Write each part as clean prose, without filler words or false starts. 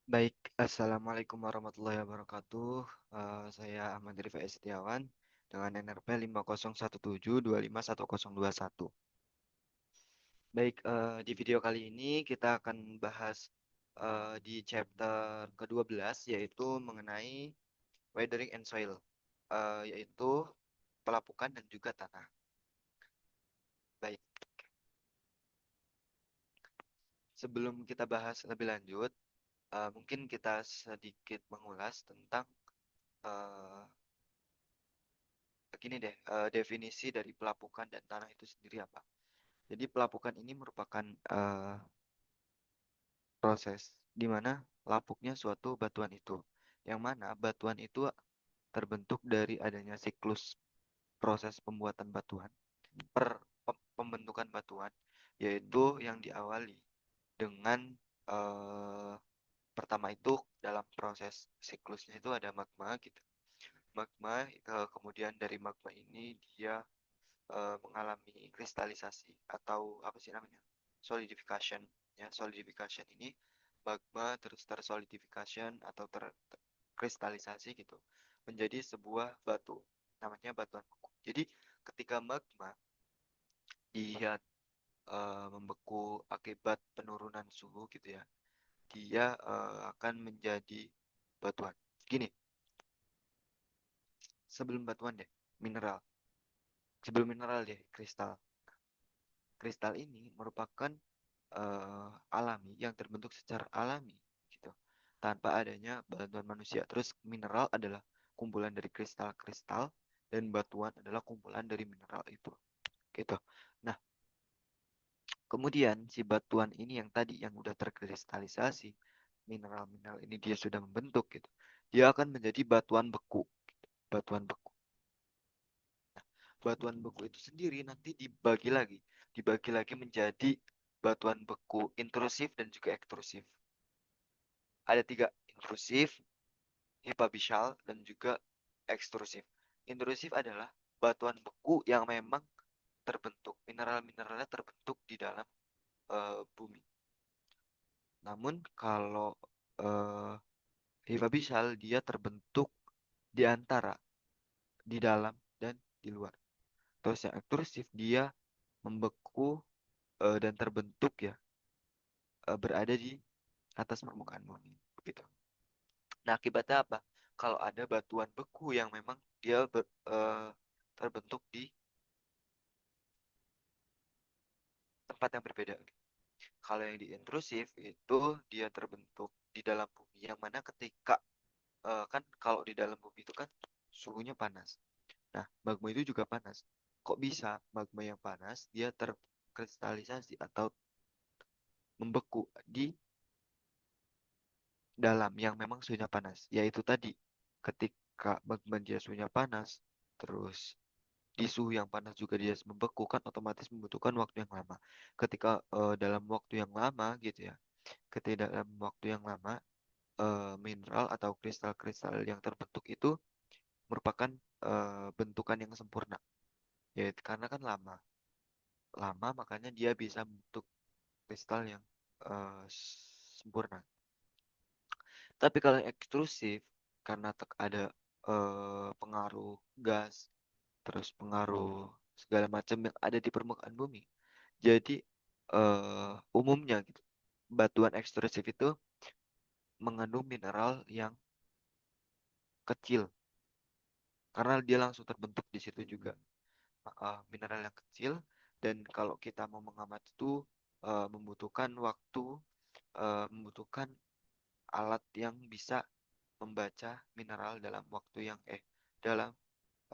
Baik, Assalamualaikum warahmatullahi wabarakatuh. Saya Ahmad Rifai Setiawan dengan NRP 5017251021. Baik, di video kali ini kita akan bahas di chapter ke-12 yaitu mengenai weathering and soil, yaitu pelapukan dan juga tanah. Baik, sebelum kita bahas lebih lanjut, mungkin kita sedikit mengulas tentang eh, gini deh, definisi dari pelapukan dan tanah itu sendiri apa. Jadi pelapukan ini merupakan proses di mana lapuknya suatu batuan itu, yang mana batuan itu terbentuk dari adanya siklus proses pembuatan batuan, pembentukan batuan, yaitu yang diawali dengan eh, pertama itu dalam proses siklusnya itu ada magma gitu. Magma, kemudian dari magma ini dia mengalami kristalisasi atau apa sih namanya, solidification. Ya, solidification ini magma terus tersolidification atau terkristalisasi gitu menjadi sebuah batu, namanya batuan beku. Jadi ketika magma dia membeku akibat penurunan suhu gitu ya, dia akan menjadi batuan. Gini, sebelum batuan deh, mineral. Sebelum mineral deh, kristal. Kristal ini merupakan alami yang terbentuk secara alami gitu, tanpa adanya bantuan manusia. Terus mineral adalah kumpulan dari kristal-kristal dan batuan adalah kumpulan dari mineral itu gitu. Nah, kemudian si batuan ini yang tadi yang udah terkristalisasi, mineral-mineral ini dia sudah membentuk gitu. Dia akan menjadi batuan beku, batuan beku. Batuan beku itu sendiri nanti dibagi lagi menjadi batuan beku intrusif dan juga ekstrusif. Ada tiga, intrusif, hypabyssal, dan juga ekstrusif. Intrusif adalah batuan beku yang memang terbentuk, mineral-mineralnya terbentuk di dalam bumi. Namun kalau uh, hypabyssal dia terbentuk di antara, di dalam dan di luar. Terus yang ekstrusif dia membeku dan terbentuk ya, berada di atas permukaan bumi. Begitu. Nah, akibatnya apa? Kalau ada batuan beku yang memang dia terbentuk di tempat yang berbeda. Kalau yang di intrusif itu dia terbentuk di dalam bumi, yang mana ketika kan kalau di dalam bumi itu kan suhunya panas. Nah, magma itu juga panas. Kok bisa magma yang panas dia terkristalisasi atau membeku di dalam yang memang suhunya panas? Yaitu tadi, ketika magma dia suhunya panas, terus di suhu yang panas juga dia membeku, kan otomatis membutuhkan waktu yang lama. Ketika dalam waktu yang lama gitu ya, ketika dalam waktu yang lama mineral atau kristal-kristal yang terbentuk itu merupakan bentukan yang sempurna. Ya, karena kan lama, lama makanya dia bisa bentuk kristal yang sempurna. Tapi kalau yang ekstrusif, karena ada pengaruh gas, terus pengaruh segala macam yang ada di permukaan bumi. Jadi umumnya gitu, batuan ekstrusif itu mengandung mineral yang kecil karena dia langsung terbentuk di situ juga. Mineral yang kecil, dan kalau kita mau mengamati itu membutuhkan waktu, membutuhkan alat yang bisa membaca mineral dalam waktu yang dalam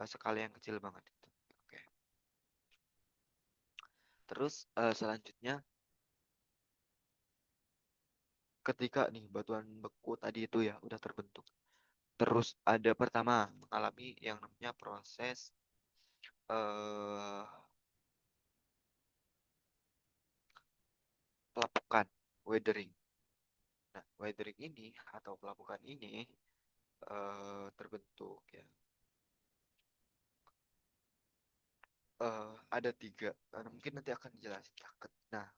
skala yang kecil banget itu. Oke. Terus selanjutnya, ketika nih batuan beku tadi itu ya udah terbentuk, terus ada pertama mengalami yang namanya proses eh, pelapukan, weathering. Nah, weathering ini atau pelapukan ini terbentuk ya. Ada tiga. Mungkin nanti akan dijelasin. Nah,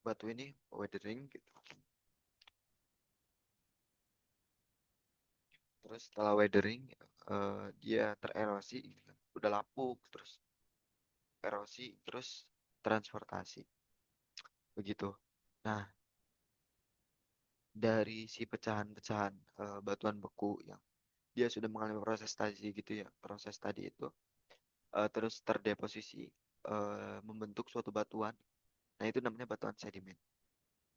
batu ini weathering gitu. Terus setelah weathering dia tererosi gitu kan. Udah lapuk, terus erosi, terus transportasi. Begitu. Nah, dari si pecahan-pecahan batuan beku yang dia sudah mengalami proses tadi gitu ya, proses tadi itu terus terdeposisi membentuk suatu batuan. Nah, itu namanya batuan sedimen.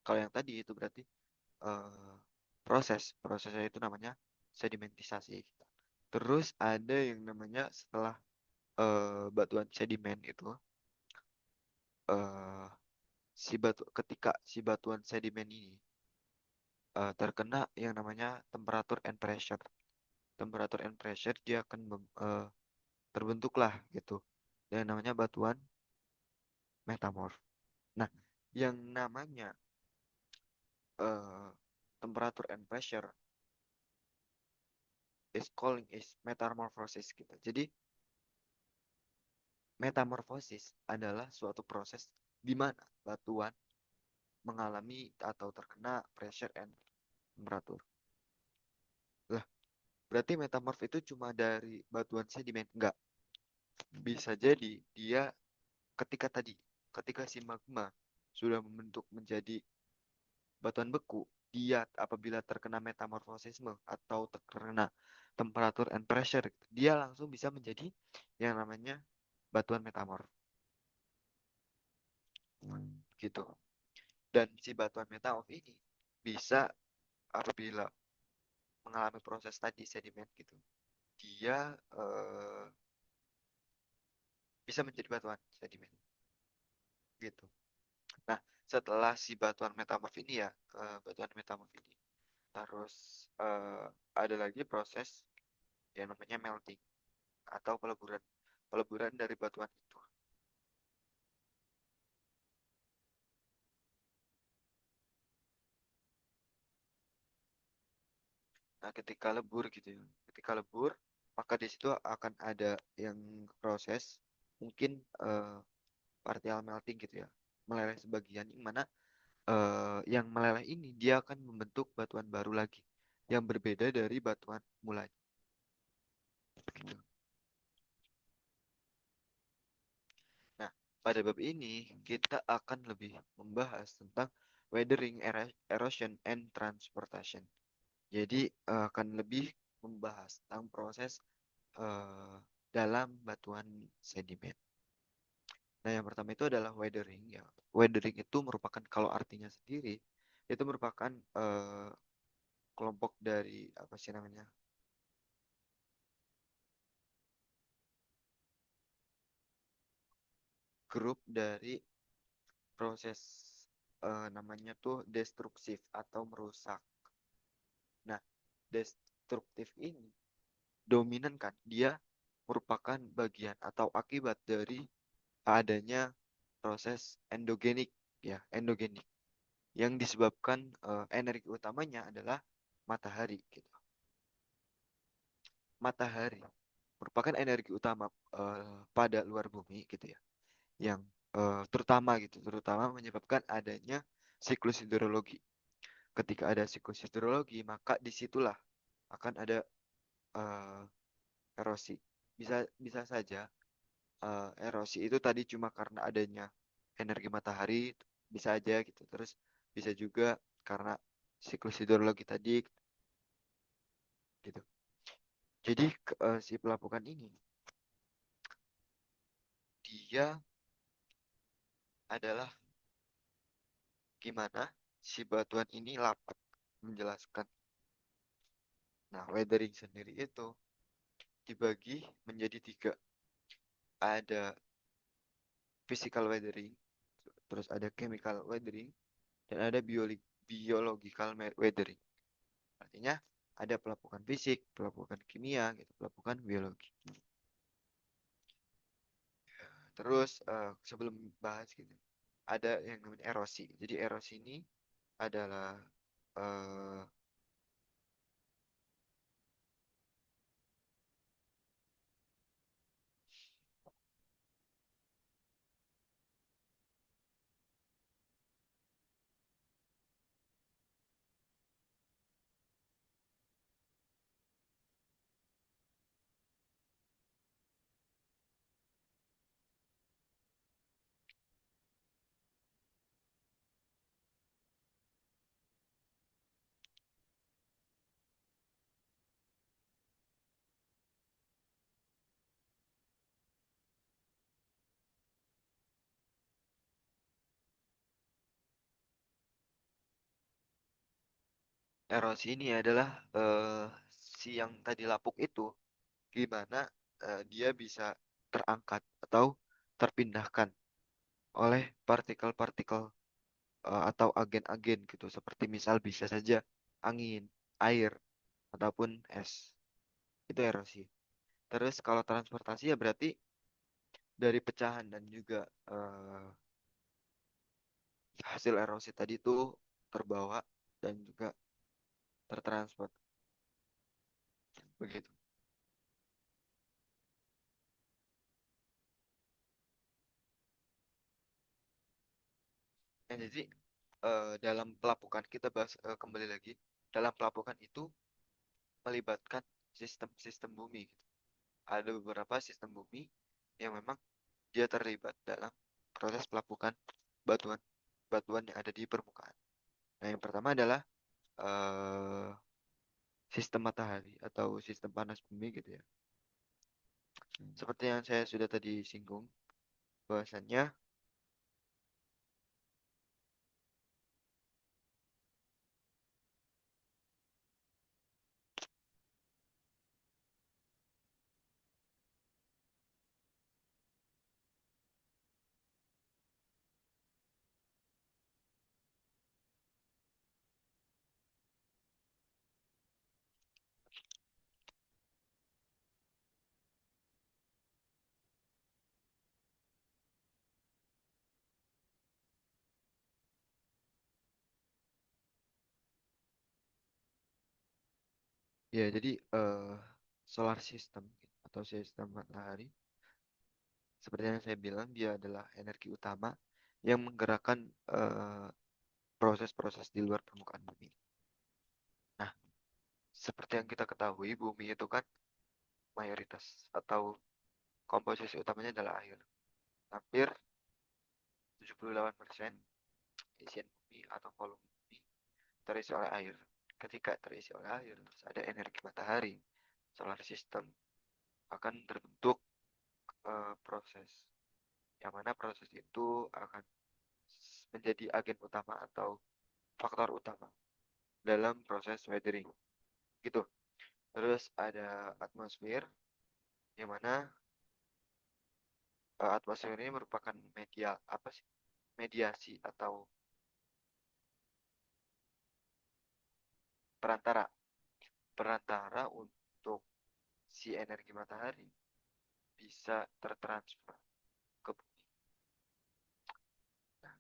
Kalau yang tadi itu berarti eh, prosesnya itu namanya sedimentisasi. Terus ada yang namanya setelah batuan sedimen itu eh, ketika si batuan sedimen ini terkena yang namanya temperatur and pressure. Temperatur and pressure dia akan terbentuklah gitu. Dan namanya batuan metamorf. Nah, yang namanya eh, temperatur and pressure is calling is metamorphosis gitu. Jadi metamorfosis adalah suatu proses di mana batuan mengalami atau terkena pressure and temperatur. Lah, berarti metamorf itu cuma dari batuan sedimen? Enggak. Bisa jadi dia ketika tadi, ketika si magma sudah membentuk menjadi batuan beku, dia apabila terkena metamorfosisme atau terkena temperatur and pressure, dia langsung bisa menjadi yang namanya batuan metamorf. Gitu. Dan si batuan metamorf ini bisa apabila mengalami proses tadi sedimen gitu, dia bisa menjadi batuan sedimen gitu. Nah, setelah si batuan metamorf ini ya, batuan metamorf ini, terus ada lagi proses yang namanya melting atau peleburan, peleburan dari batuan itu. Nah, ketika lebur gitu ya, ketika lebur, maka di situ akan ada yang proses mungkin partial melting gitu ya, meleleh sebagian, yang mana yang meleleh ini dia akan membentuk batuan baru lagi yang berbeda dari batuan mulanya. Gitu. Nah, pada bab ini kita akan lebih membahas tentang weathering, erosion, and transportation. Jadi akan lebih membahas tentang proses eh, dalam batuan sedimen. Nah, yang pertama itu adalah weathering ya. Weathering itu merupakan kalau artinya sendiri itu merupakan kelompok dari apa sih namanya? Grup dari proses namanya tuh destruktif atau merusak. Nah, destruktif ini dominan kan dia merupakan bagian atau akibat dari adanya proses endogenik ya, endogenik yang disebabkan energi utamanya adalah matahari gitu. Matahari merupakan energi utama pada luar bumi gitu ya, yang terutama menyebabkan adanya siklus hidrologi. Ketika ada siklus hidrologi, maka disitulah akan ada eh, erosi. Bisa bisa saja erosi itu tadi cuma karena adanya energi matahari, bisa aja gitu. Terus bisa juga karena siklus hidrologi tadi gitu. Jadi si pelapukan ini dia adalah gimana si batuan ini lapak menjelaskan. Nah, weathering sendiri itu dibagi menjadi tiga. Ada physical weathering, terus ada chemical weathering, dan ada biological weathering. Artinya ada pelapukan fisik, pelapukan kimia, gitu, pelapukan biologi. Terus sebelum bahas gitu, ada yang namanya erosi. Jadi erosi ini adalah eh, Erosi ini adalah si yang tadi lapuk itu gimana dia bisa terangkat atau terpindahkan oleh partikel-partikel atau agen-agen gitu. Seperti misal bisa saja angin, air, ataupun es. Itu erosi. Terus kalau transportasi ya berarti dari pecahan dan juga hasil erosi tadi itu terbawa dan juga tertransport begitu. Nah, jadi dalam pelapukan kita bahas kembali lagi dalam pelapukan itu melibatkan sistem-sistem bumi gitu. Ada beberapa sistem bumi yang memang dia terlibat dalam proses pelapukan batuan batuan yang ada di permukaan. Nah, yang pertama adalah eh, sistem matahari atau sistem panas bumi gitu ya. Seperti yang saya sudah tadi singgung, bahwasannya ya jadi solar system atau sistem matahari seperti yang saya bilang dia adalah energi utama yang menggerakkan eh, proses-proses di luar permukaan bumi. Nah, seperti yang kita ketahui bumi itu kan mayoritas atau komposisi utamanya adalah air. Hampir 78% isian bumi atau volume bumi terisi oleh air. Ketika terisi oleh air, terus ada energi matahari, solar system akan terbentuk proses yang mana proses itu akan menjadi agen utama atau faktor utama dalam proses weathering gitu. Terus ada atmosfer yang mana atmosfer ini merupakan media apa sih? Mediasi atau perantara perantara untuk si energi matahari bisa tertransfer ke bumi. Nah,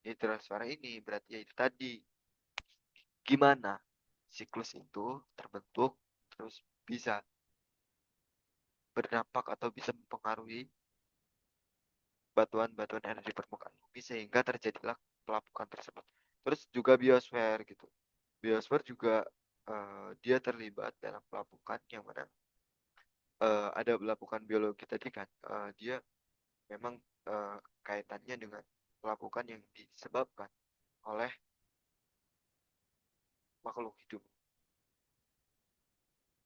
di transfer ini berarti ya itu tadi gimana siklus itu terbentuk terus bisa berdampak atau bisa mempengaruhi batuan-batuan energi permukaan bumi sehingga terjadilah pelapukan tersebut. Terus juga biosfer gitu. Biosfer juga dia terlibat dalam pelapukan yang mana ada pelapukan biologi tadi kan. Dia memang eh, kaitannya dengan pelapukan yang disebabkan oleh makhluk hidup,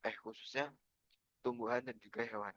khususnya tumbuhan dan juga hewan.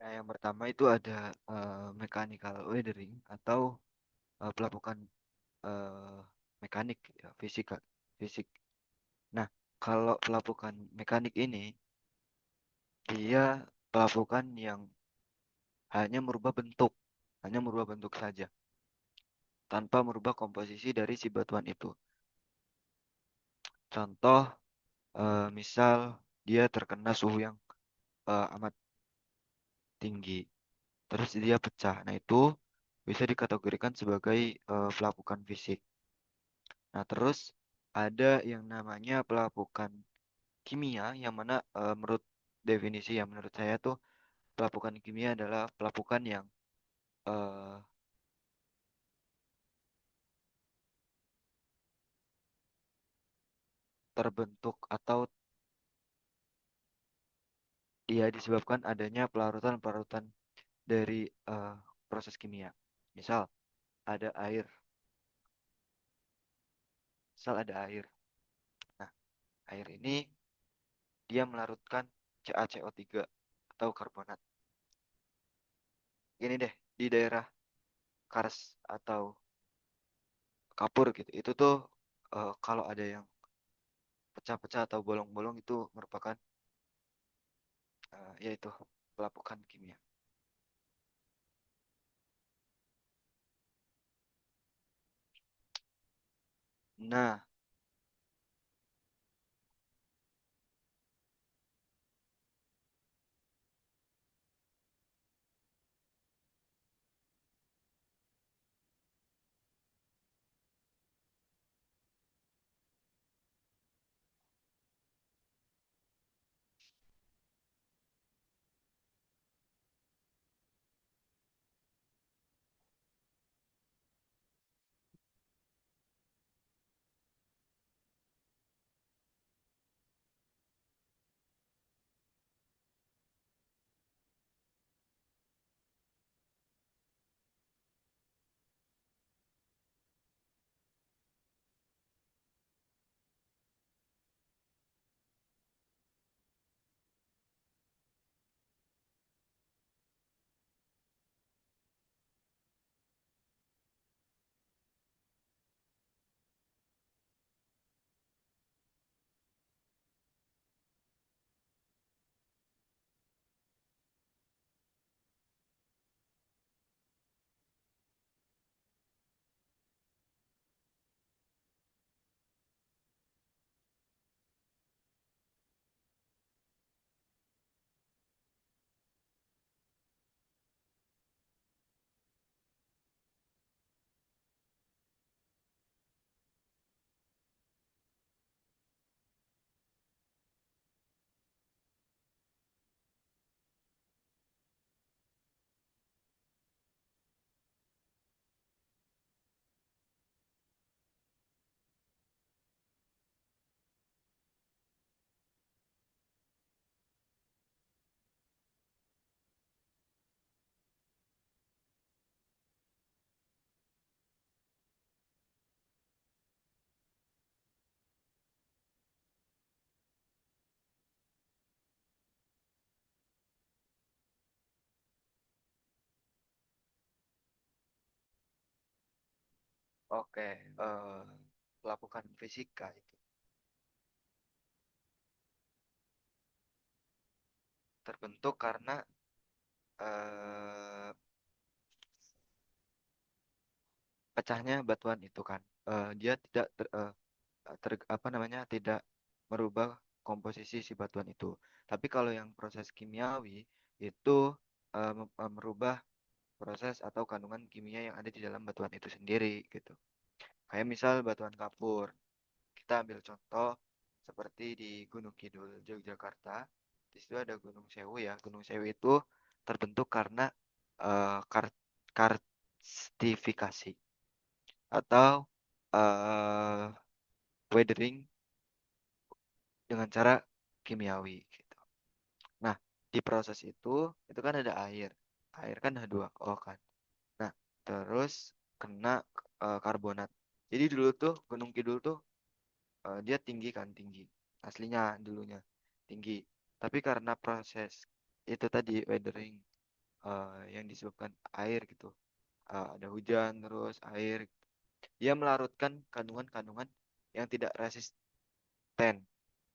Nah, yang pertama itu ada mechanical weathering atau pelapukan eh, mekanik ya, fisik. Nah, kalau pelapukan mekanik ini dia pelapukan yang hanya merubah bentuk, hanya merubah bentuk saja, tanpa merubah komposisi dari si batuan itu. Contoh, misal dia terkena suhu yang amat tinggi, terus dia pecah. Nah, itu bisa dikategorikan sebagai pelapukan fisik. Nah, terus ada yang namanya pelapukan kimia, yang mana menurut definisi yang menurut saya tuh pelapukan kimia adalah pelapukan yang eh, terbentuk atau dia disebabkan adanya pelarutan-pelarutan dari proses kimia. Misal ada air, misal ada air. Nah, air ini dia melarutkan CaCO3 atau karbonat. Ini deh di daerah Kars atau Kapur gitu. Itu tuh kalau ada yang pecah-pecah atau bolong-bolong itu merupakan yaitu pelapukan kimia. Nah, oke, pelapukan fisika itu terbentuk karena eh, pecahnya batuan itu kan. Dia tidak apa namanya tidak merubah komposisi si batuan itu. Tapi kalau yang proses kimiawi itu merubah proses atau kandungan kimia yang ada di dalam batuan itu sendiri gitu. Kayak misal batuan kapur. Kita ambil contoh seperti di Gunung Kidul, Yogyakarta. Di situ ada Gunung Sewu ya. Gunung Sewu itu terbentuk karena karstifikasi atau eh, weathering dengan cara kimiawi gitu. Nah, di proses itu kan ada air. Air kan H2O kan. Nah, terus kena karbonat. Jadi dulu tuh Gunung Kidul tuh dia tinggi kan, tinggi. Aslinya dulunya tinggi. Tapi karena proses itu tadi weathering yang disebabkan air gitu. Ada hujan terus air. Dia melarutkan kandungan-kandungan yang tidak resisten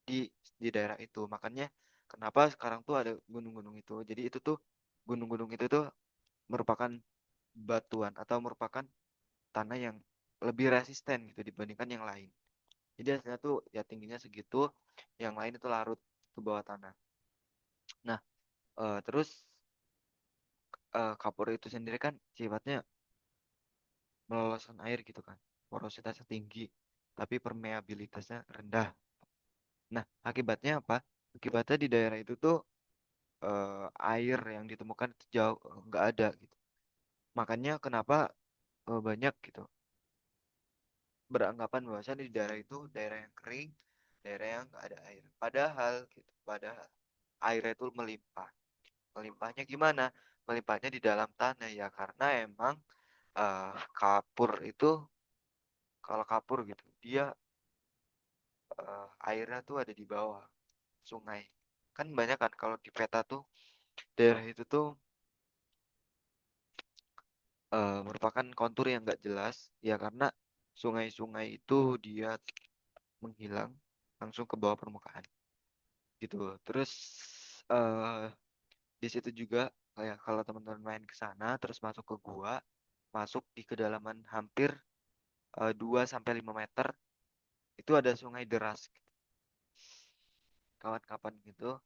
di daerah itu. Makanya kenapa sekarang tuh ada gunung-gunung itu. Jadi itu tuh gunung-gunung itu tuh merupakan batuan atau merupakan tanah yang lebih resisten gitu dibandingkan yang lain. Jadi hasilnya tuh ya tingginya segitu, yang lain itu larut ke bawah tanah. Nah, terus kapur itu sendiri kan sifatnya meloloskan air gitu kan. Porositasnya tinggi, tapi permeabilitasnya rendah. Nah, akibatnya apa? Akibatnya di daerah itu tuh air yang ditemukan itu jauh nggak ada gitu. Makanya kenapa banyak gitu beranggapan bahwasannya di daerah itu daerah yang kering, daerah yang nggak ada air. Padahal gitu, padahal airnya itu melimpah. Melimpahnya gimana? Melimpahnya di dalam tanah ya karena emang kapur itu kalau kapur gitu dia airnya tuh ada di bawah sungai. Kan banyak kan kalau di peta tuh daerah itu tuh merupakan kontur yang nggak jelas ya karena sungai-sungai itu dia menghilang langsung ke bawah permukaan gitu. Terus eh di situ juga kayak kalau teman-teman main ke sana terus masuk ke gua, masuk di kedalaman hampir 2 sampai 5 meter itu ada sungai deras gitu. Kawan-kawan gitu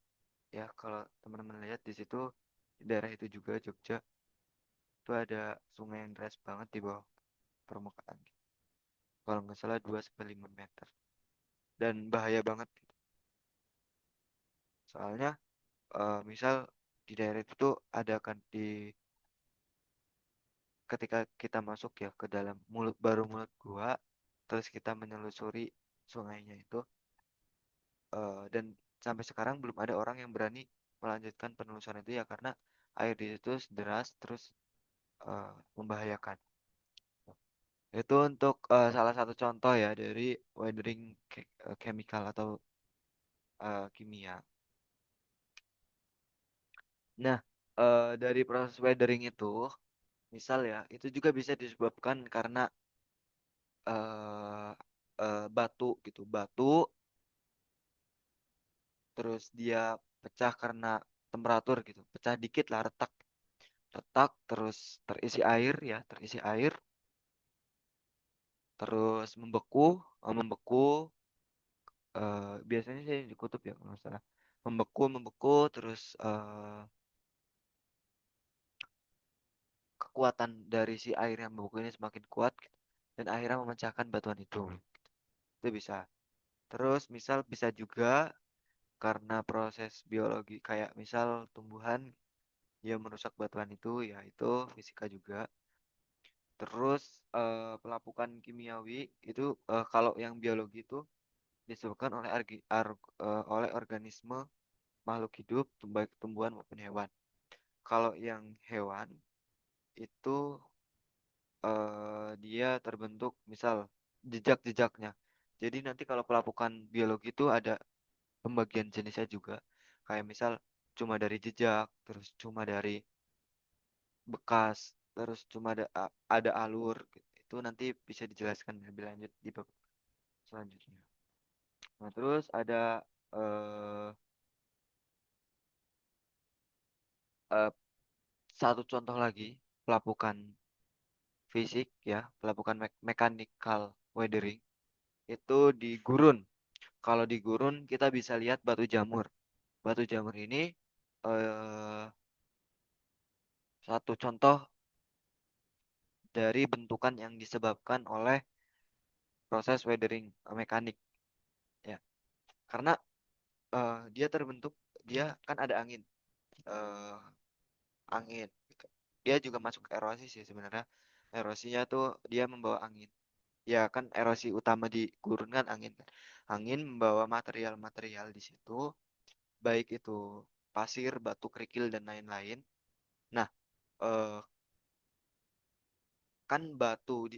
ya kalau teman-teman lihat di situ di daerah itu juga Jogja itu ada sungai yang deras banget di bawah permukaan gitu. Kalau nggak salah 2 sampai 5 meter dan bahaya banget gitu. Soalnya misal di daerah itu tuh ada kan di ketika kita masuk ya ke dalam mulut gua terus kita menyelusuri sungainya itu dan sampai sekarang belum ada orang yang berani melanjutkan penelusuran itu ya karena air di situ deras terus membahayakan. Itu untuk salah satu contoh ya dari weathering chemical atau kimia. Nah, dari proses weathering itu, misal ya, itu juga bisa disebabkan karena eh batu gitu, batu, terus dia pecah karena temperatur gitu, pecah dikit lah, retak, retak, terus terisi air ya, terisi air, terus membeku, membeku, biasanya sih di kutub ya kalau nggak salah, membeku, membeku, terus kekuatan dari si air yang membeku ini semakin kuat gitu, dan akhirnya memecahkan batuan itu bisa. Terus misal bisa juga karena proses biologi kayak misal tumbuhan yang merusak batuan itu ya itu fisika juga. Terus pelapukan kimiawi itu kalau yang biologi itu disebabkan oleh oleh organisme makhluk hidup baik tumbuhan maupun hewan. Kalau yang hewan itu dia terbentuk misal jejak-jejaknya. Jadi nanti kalau pelapukan biologi itu ada pembagian jenisnya juga. Kayak misal cuma dari jejak, terus cuma dari bekas, terus cuma ada alur. Gitu. Itu nanti bisa dijelaskan lebih lanjut di bab selanjutnya. Nah, terus ada eh, eh, satu contoh lagi pelapukan fisik ya, pelapukan mechanical weathering itu di gurun. Kalau di gurun kita bisa lihat batu jamur. Batu jamur ini eh, satu contoh dari bentukan yang disebabkan oleh proses weathering mekanik ya. Karena dia terbentuk dia kan ada angin eh, angin gitu. Dia juga masuk erosi sih sebenarnya. Erosinya tuh dia membawa angin. Ya kan erosi utama di gurun kan angin kan. Angin membawa material-material di situ baik itu pasir, batu kerikil dan lain-lain. Nah, eh, kan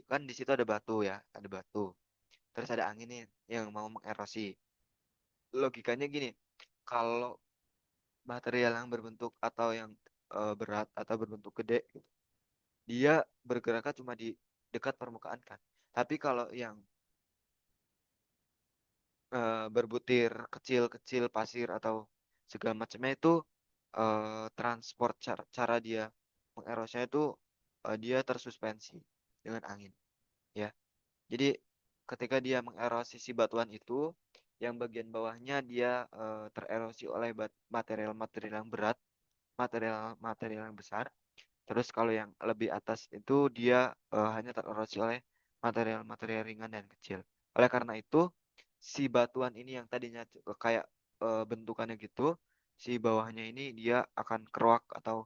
kan di situ ada batu ya, ada batu. Terus ada angin nih yang mau mengerosi. Logikanya gini, kalau material yang berbentuk atau yang berat atau berbentuk gede gitu, dia bergeraknya cuma di dekat permukaan kan. Tapi kalau yang berbutir kecil-kecil pasir atau segala macamnya itu transport cara dia mengerosnya itu dia tersuspensi dengan angin ya. Jadi ketika dia mengerosi si batuan itu, yang bagian bawahnya dia tererosi oleh material-material yang berat, material-material yang besar. Terus kalau yang lebih atas itu dia hanya tererosi oleh material-material ringan dan kecil. Oleh karena itu, si batuan ini yang tadinya kayak bentukannya gitu, si bawahnya ini dia akan keruak atau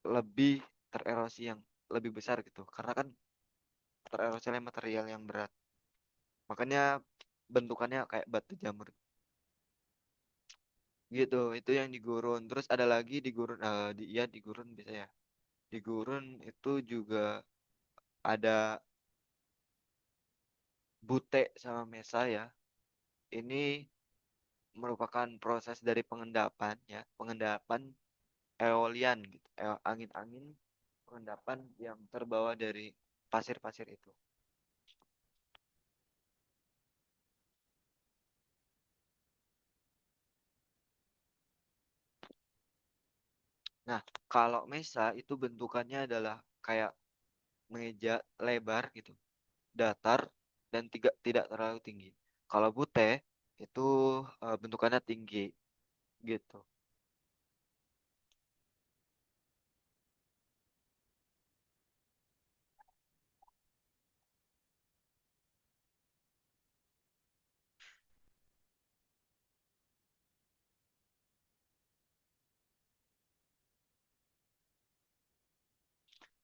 lebih tererosi yang lebih besar gitu. Karena kan tererosi oleh material yang berat. Makanya bentukannya kayak batu jamur gitu. Itu yang di gurun. Terus ada lagi di gurun, iya di gurun bisa ya. Di gurun itu juga ada bute sama mesa ya. Ini merupakan proses dari pengendapan ya, pengendapan eolian gitu, angin-angin pengendapan yang terbawa dari pasir-pasir itu. Nah, kalau mesa itu bentukannya adalah kayak meja lebar gitu, datar dan tidak terlalu tinggi. Kalau bute itu bentukannya tinggi gitu.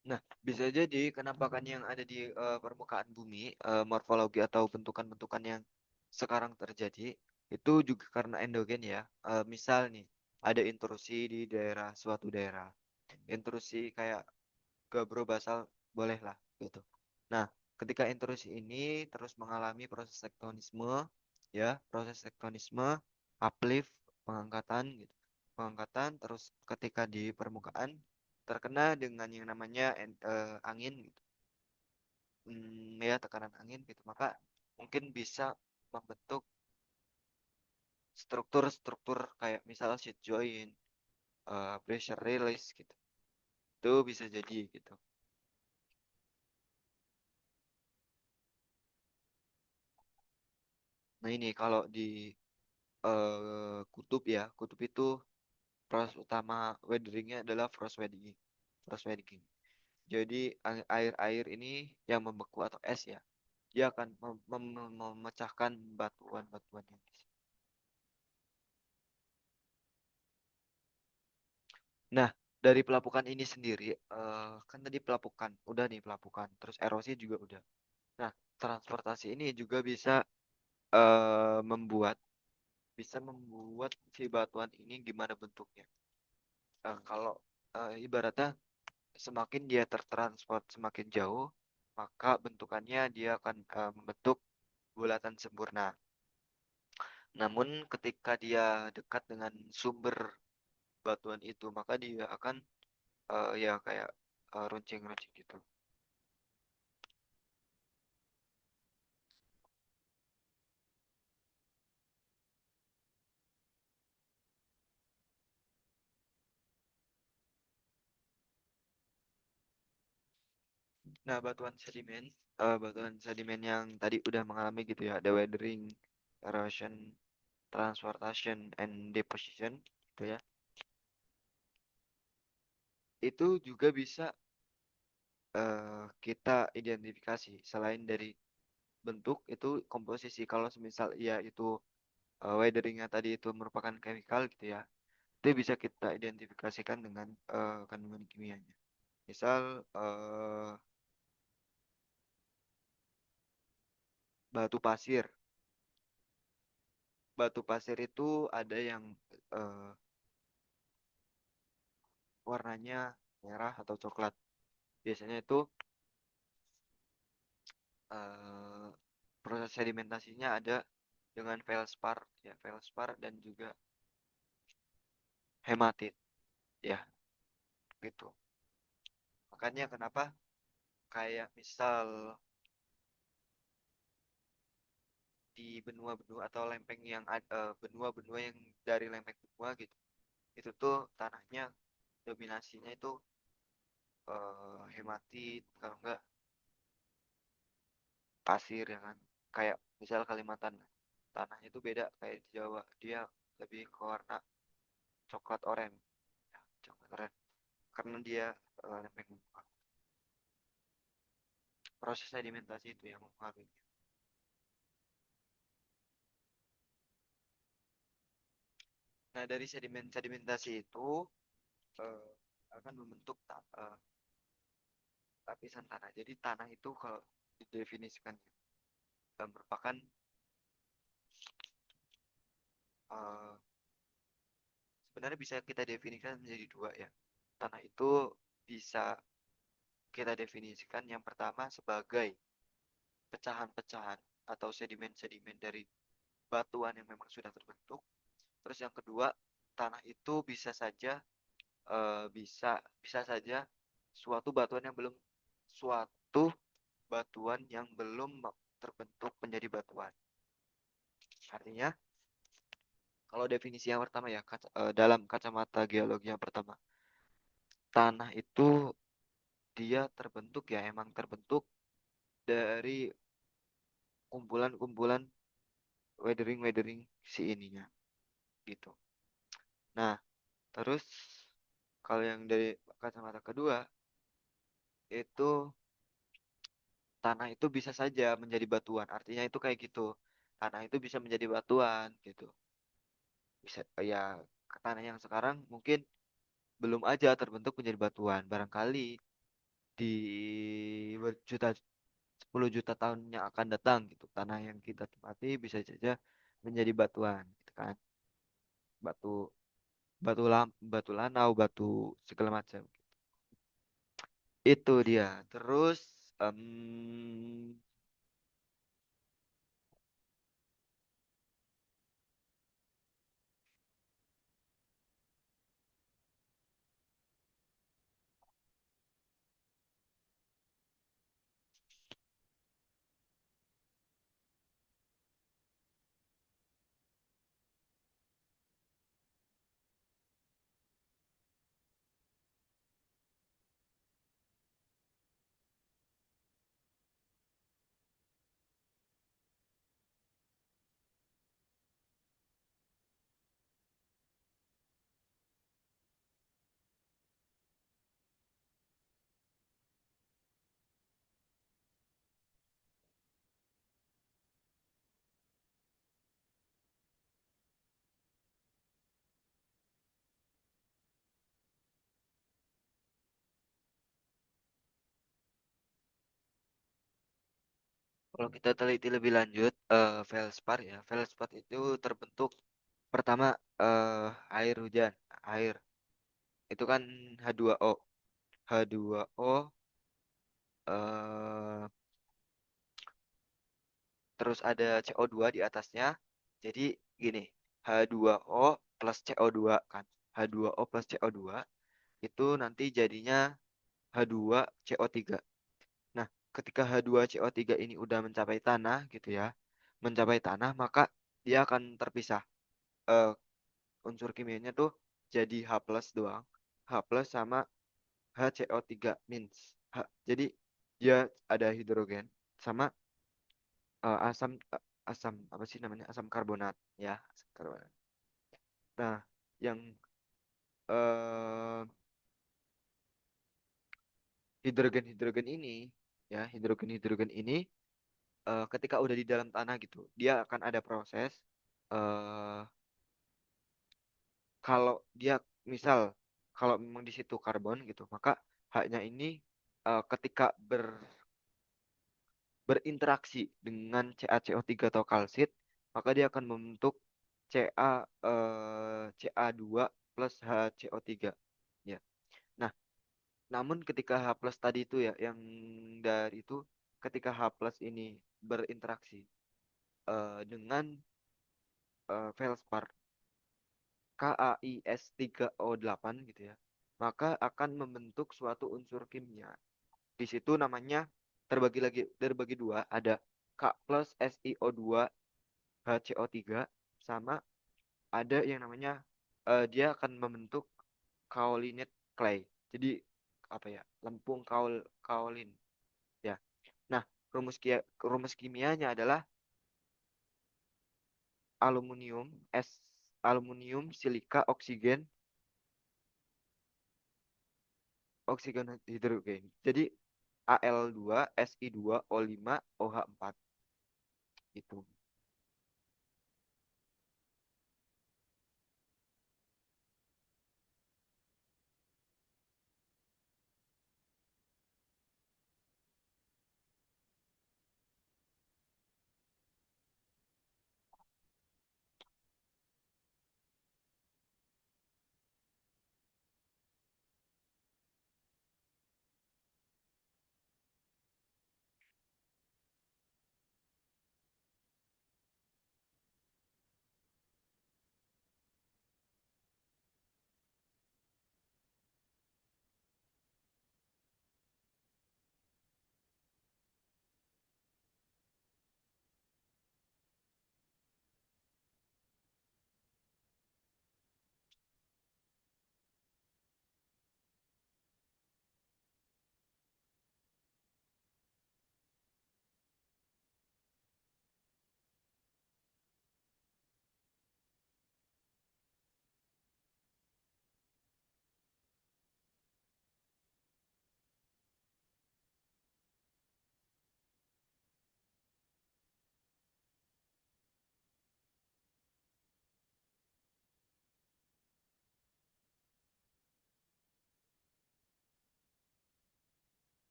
Nah, bisa jadi kenampakan yang ada di permukaan bumi, morfologi atau bentukan-bentukan yang sekarang terjadi itu juga karena endogen ya. Misal nih, ada intrusi di daerah suatu daerah. Intrusi kayak gabro basal boleh lah gitu. Nah, ketika intrusi ini terus mengalami proses tektonisme, ya, proses tektonisme, uplift, pengangkatan gitu. Pengangkatan terus ketika di permukaan terkena dengan yang namanya angin gitu. Ya tekanan angin gitu. Maka mungkin bisa membentuk struktur-struktur kayak misalnya sheet joint, pressure release gitu. Itu bisa jadi gitu. Nah ini kalau di kutub ya, kutub itu proses utama weatheringnya adalah frost weathering. Frost weathering. Jadi air-air ini yang membeku atau es ya, dia akan memecahkan batuan-batuan yang di sini. Nah, dari pelapukan ini sendiri, kan tadi pelapukan, udah nih pelapukan, terus erosi juga udah. Nah, transportasi ini juga membuat bisa membuat si batuan ini gimana bentuknya. Kalau ibaratnya semakin dia tertransport semakin jauh, maka bentukannya dia akan membentuk bulatan sempurna. Namun ketika dia dekat dengan sumber batuan itu, maka dia akan ya kayak runcing-runcing gitu. Nah, batuan sedimen yang tadi udah mengalami gitu ya, ada weathering, erosion, transportation, and deposition, gitu ya. Itu juga bisa kita identifikasi selain dari bentuk itu komposisi. Kalau semisal ya itu weatheringnya tadi itu merupakan chemical gitu ya, itu bisa kita identifikasikan dengan kandungan kimianya. Misal batu pasir. Batu pasir itu ada yang eh, warnanya merah atau coklat. Biasanya itu eh, proses sedimentasinya ada dengan feldspar, ya feldspar dan juga hematit, ya. gitu. Makanya kenapa kayak misal di benua-benua atau lempeng yang benua-benua yang dari lempeng benua gitu, itu tuh tanahnya dominasinya itu hematit kalau enggak pasir ya kan. Kayak misal Kalimantan, tanahnya itu beda kayak di Jawa, dia lebih ke warna coklat oranye, ya, coklat oranye karena dia lempeng benua. Proses sedimentasi itu yang mempengaruhi. Nah, dari sedimentasi itu eh, akan membentuk lapisan tanah. Jadi tanah itu kalau didefinisikan merupakan eh, sebenarnya bisa kita definisikan menjadi dua ya. Tanah itu bisa kita definisikan yang pertama sebagai pecahan-pecahan atau sedimen-sedimen dari batuan yang memang sudah terbentuk. Terus yang kedua, tanah itu bisa saja bisa saja suatu batuan yang belum terbentuk menjadi batuan. Artinya, kalau definisi yang pertama ya, dalam kacamata geologi yang pertama, tanah itu dia terbentuk ya, emang terbentuk dari kumpulan-kumpulan weathering-weathering si ininya gitu. Nah, terus kalau yang dari kacamata kedua, itu tanah itu bisa saja menjadi batuan. Artinya itu kayak gitu. Tanah itu bisa menjadi batuan gitu. Bisa ya tanah yang sekarang mungkin belum aja terbentuk menjadi batuan. Barangkali di berjuta 10 juta tahun yang akan datang gitu. Tanah yang kita tempati bisa saja menjadi batuan gitu kan. Batu batu lanau, batu segala macam. Itu dia. Terus kalau kita teliti lebih lanjut, feldspar ya. Feldspar itu terbentuk pertama air hujan, air. Itu kan H2O. H2O eh terus ada CO2 di atasnya. Jadi gini, H2O plus CO2 kan. H2O plus CO2 itu nanti jadinya H2CO3. Nah, ketika H2CO3 ini udah mencapai tanah gitu ya, mencapai tanah maka dia akan terpisah. Eh, Unsur kimianya tuh jadi H plus doang. H plus sama HCO3 means. Jadi dia ada hidrogen sama asam asam apa sih namanya? Asam karbonat ya, asam karbonat. Nah, yang eh, hidrogen-hidrogen ini ya, hidrogen-hidrogen ini ketika udah di dalam tanah gitu, dia akan ada proses eh kalau dia misal kalau memang di situ karbon gitu, maka haknya ini ketika berinteraksi dengan CaCO3 atau kalsit, maka dia akan membentuk Ca2 plus HCO3. Ya. Nah, namun ketika H plus tadi itu ya, yang dari itu ketika H plus ini berinteraksi dengan felspar KAIS3O8 gitu ya. maka akan membentuk suatu unsur kimia. Di situ namanya terbagi dua, ada K plus SiO2 HCO3 sama ada yang namanya dia akan membentuk kaolinate clay. Jadi apa ya? Lempung kaolin ya. Nah, rumus kimianya adalah aluminium aluminium silika oksigen oksigen hidrogen. Jadi Al2 Si2 O5 OH4 itu.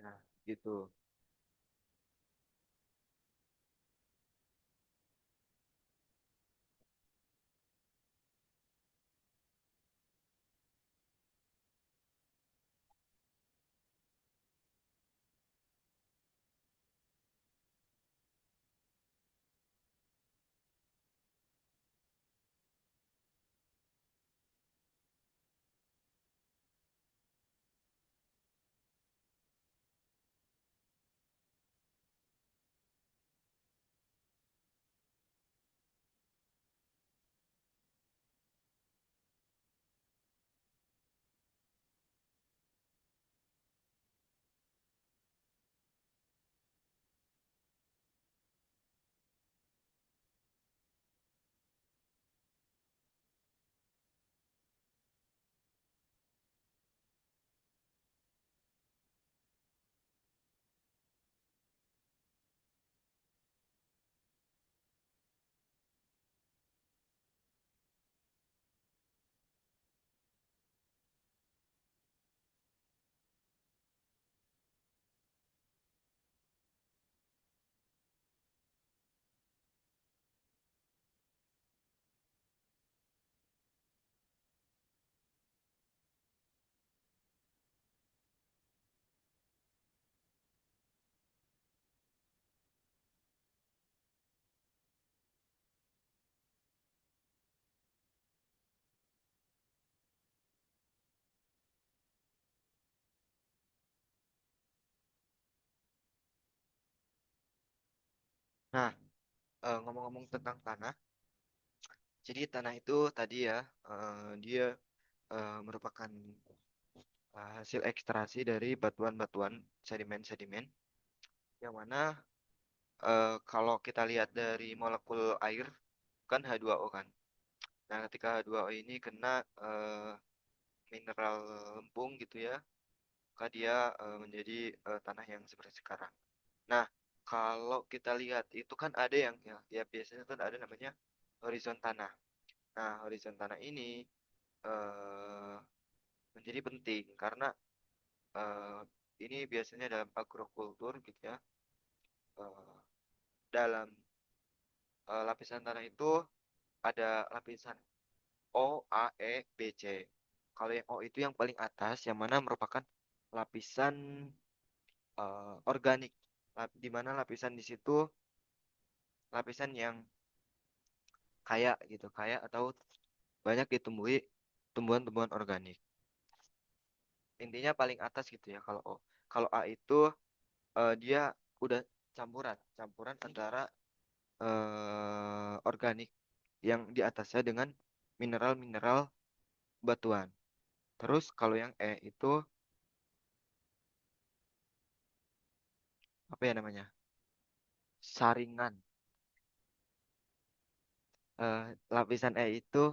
Nah, gitu. Nah, ngomong-ngomong tentang tanah, jadi tanah itu tadi ya, dia merupakan hasil ekstraksi dari batuan-batuan sedimen-sedimen, yang mana kalau kita lihat dari molekul air, kan H2O kan. Nah, ketika H2O ini kena mineral lempung gitu ya, maka dia menjadi tanah yang seperti sekarang. Nah, kalau kita lihat itu kan ada yang ya biasanya kan ada namanya horizon tanah. Nah, horizon tanah ini eh, menjadi penting karena eh, ini biasanya dalam agrokultur gitu ya. eh, dalam lapisan tanah itu ada lapisan O, A, E, B, C. Kalau yang O itu yang paling atas, yang mana merupakan lapisan organik, di mana lapisan di situ lapisan yang kaya gitu, kaya atau banyak ditumbuhi tumbuhan-tumbuhan organik. Intinya paling atas gitu ya kalau O. Kalau A itu dia udah campuran, campuran antara organik yang di atasnya dengan mineral-mineral batuan. Terus kalau yang E itu apa ya namanya? Saringan. Lapisan E itu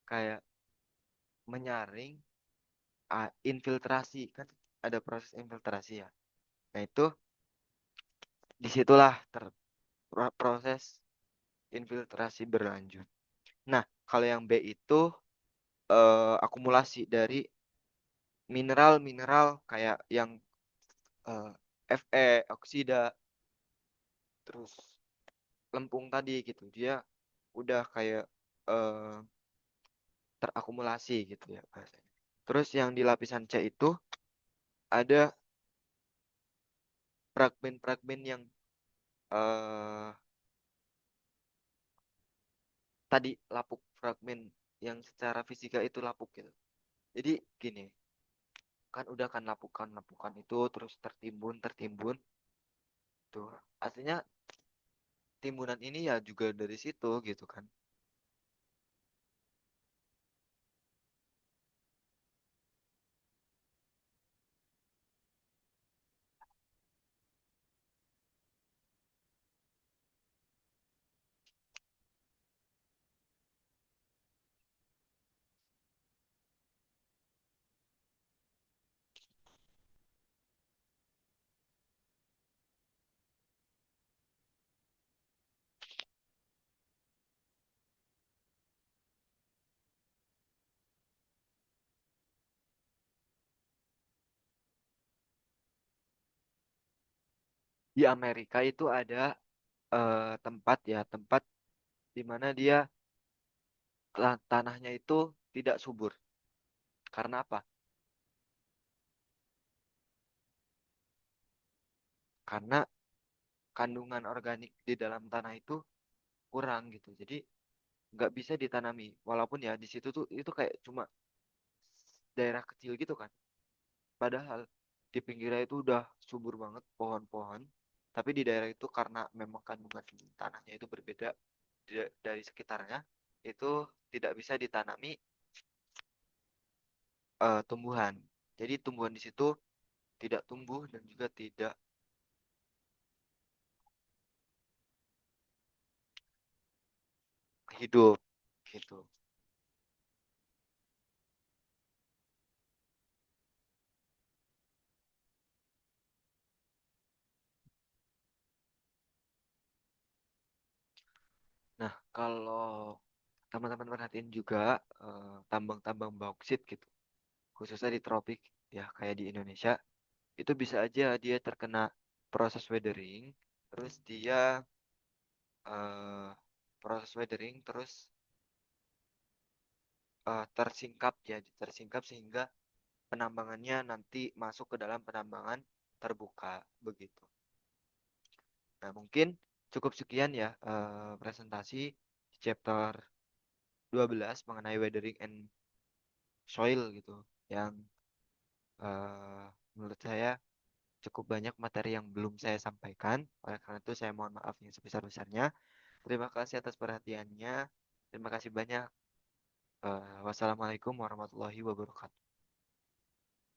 kayak menyaring, infiltrasi kan ada proses infiltrasi ya. Nah itu disitulah proses infiltrasi berlanjut. Nah kalau yang B itu akumulasi dari mineral-mineral kayak yang eh, Fe, oksida, terus lempung tadi gitu. Dia udah kayak eh, terakumulasi gitu ya bahasanya. Terus yang di lapisan C itu ada fragmen-fragmen yang eh tadi lapuk, fragmen yang secara fisika itu lapuk gitu. Jadi gini, kan udah kan lapukan-lapukan itu terus tertimbun tertimbun tuh. Aslinya timbunan ini ya juga dari situ gitu kan. Di Amerika itu ada tempat ya, tempat di mana dia tanahnya itu tidak subur. Karena apa? Karena kandungan organik di dalam tanah itu kurang gitu. Jadi nggak bisa ditanami. Walaupun ya di situ tuh itu kayak cuma daerah kecil gitu kan. Padahal di pinggirnya itu udah subur banget pohon-pohon. Tapi di daerah itu karena memang kandungan tanahnya itu berbeda dari sekitarnya, itu tidak bisa ditanami tumbuhan. Jadi tumbuhan di situ tidak tumbuh dan juga tidak hidup gitu. Nah, kalau teman-teman perhatiin juga tambang-tambang bauksit gitu, khususnya di tropik ya kayak di Indonesia, itu bisa aja dia terkena proses weathering, terus dia eh, proses weathering terus tersingkap ya, tersingkap sehingga penambangannya nanti masuk ke dalam penambangan terbuka begitu. Nah, mungkin cukup sekian ya presentasi di chapter 12 mengenai weathering and soil gitu yang eh, menurut saya cukup banyak materi yang belum saya sampaikan. Oleh karena itu saya mohon maaf yang sebesar-besarnya. Terima kasih atas perhatiannya. Terima kasih banyak. Wassalamualaikum warahmatullahi wabarakatuh.